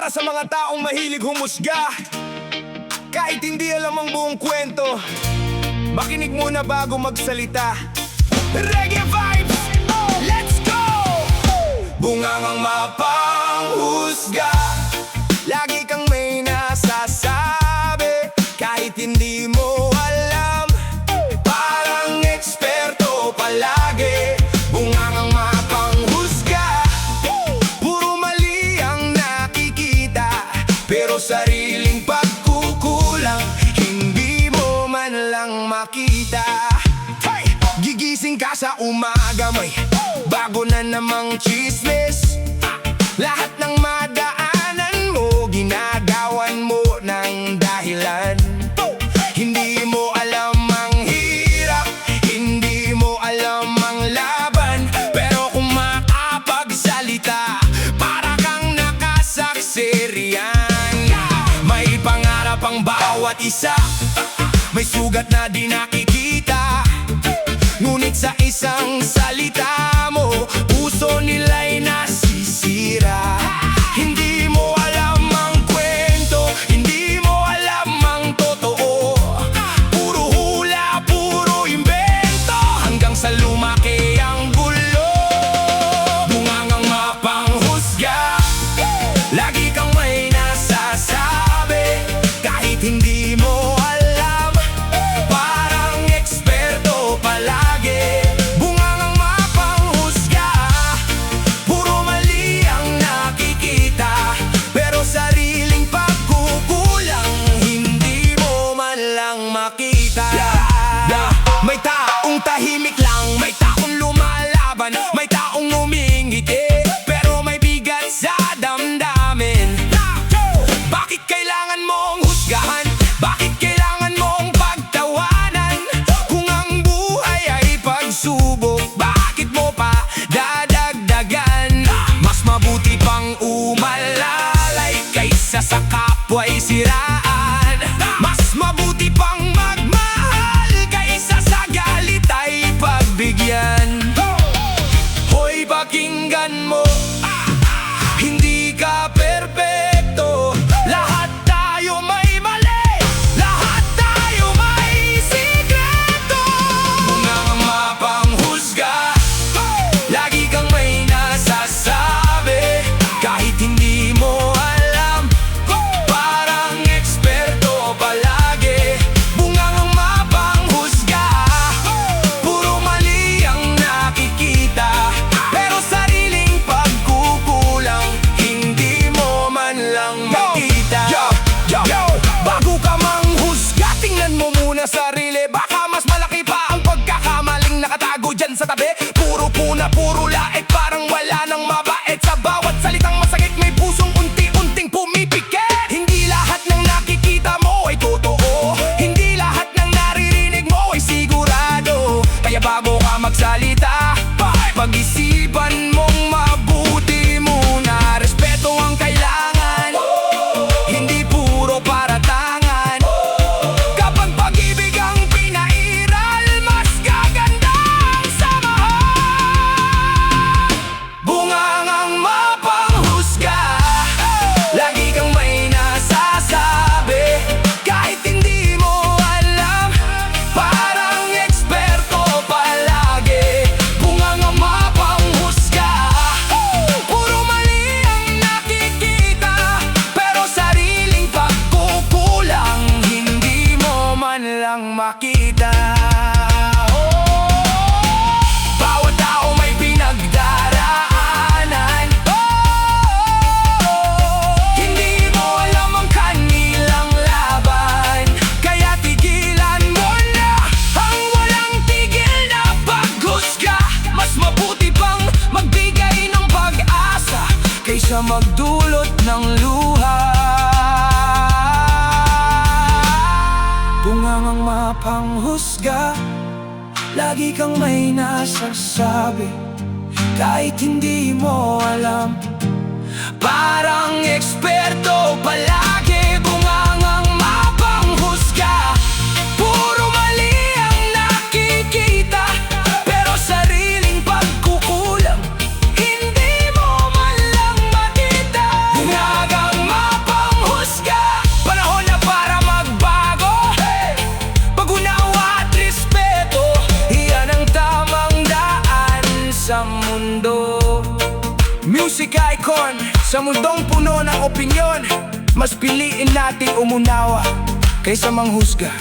para sa mga taong mahilig humusga. Kahit hindi alam ang buong kwento, makinig muna bago magsalita. Reggae vibes, let's go! Bungangang mapanghusga, lagi kang may nasasabi, kahit hindi mo alam, parang eksperto palagi. Bungangang mapanghusga, puro mali ang nakikita, pero sariling pagkukulang hindi mo man lang makita. Gigising ka sa umaga, may bago na namang chismis. Lahat ng madaanan mo, ginagawan mo ng dahilan. Hindi mo alam ang hirap, hindi mo alam ang laban, pero kung makapagsalita, para kang nakasaksiriyan. May pangarap ang bawat isa, may sugat na di nakikita, ngunit sa isang salita mo, puso nila'y nasisira. Hindi mo alam ang kwento, hindi mo alam ang totoo, puro hula, puro imbento, hanggang sa lumaki ang gulo. Bungangang mapanghusga, lagi kang may nasasabi, kahit hindi mo alam, parang eksperto palagi. Bungangang mapanghusga, puro mali ang nakikita, pero sariling pagkukulang hindi mo man lang makita. May taong tahimik lang, may taong lumalaban, may taong ngumingiti, pero may bigat sa damdamin. Bakit kailangan mong husgahan? Bakit kailangan mong pagtawanan? Kung ang buhay ay pagsubok, bakit mo pa dadagdagan? Mas mabuti pang umalalay kaysa sa kapwa'y siraan. Mas mabuti pang magmahal kaysa sa galit ay pagbigyan. Hoy, pakinggan mo, hindi ka perpekto, lahat tayo may mali, lahat tayo may sikreto. Bungangang mapanghusga, lagi kang may nasasabi, kahit hindi mo alam, parang eksperto palagi. Bungangang mapanghusga, puro mali ang nakikita, pero sariling pagkukulang hindi mo man lang makita. Bago ka manghusga, tingnan mo muna sarili, baka mas malaki pa ang pagkakamaling nakatago dyan sa tabi. Puro puna, puro laik, parang wala nang mabait. Sa bawat salitang masakit, may pusong unti-unting pumipikit. Hindi lahat ng nakikita mo ay totoo, hindi lahat ng naririnig mo ay sigurado. Kaya bago ka magsalita, pag-isipan mong mabuti muna. Respeto ang kailangan, hindi puro paratangan. Kapag pag-ibig ang pinairal, mas gaganda ang samahan. Bungangang mapanghusga, lagi kang may nasasabi, kahit hindi mo alam, parang eksperto palagi. Bungangang mapanghusga, puro mali ang nakikita, pero sariling pagkukulang hindi mo man lang makita. Bawat tao may pinagdaraanan, hindi mo alam ang kanilang laban, kaya tigilan mo na ang walang tigil na paghusga. Mas mabuti pang magbigay ng pag-asa kaysa magdulot ng luha. Bungangang mapanghusga, lagi kang may nasasabi, kahit hindi mo alam, parang eksperto palagi. Bungangang mapanghusga, puro mali ang nakikita, pero sariling pagkukulang hindi mo man lang makita. Bungangang Music icon sa mundong puno ng opinyon, mas piliin nating umunawa kaysa manghusga.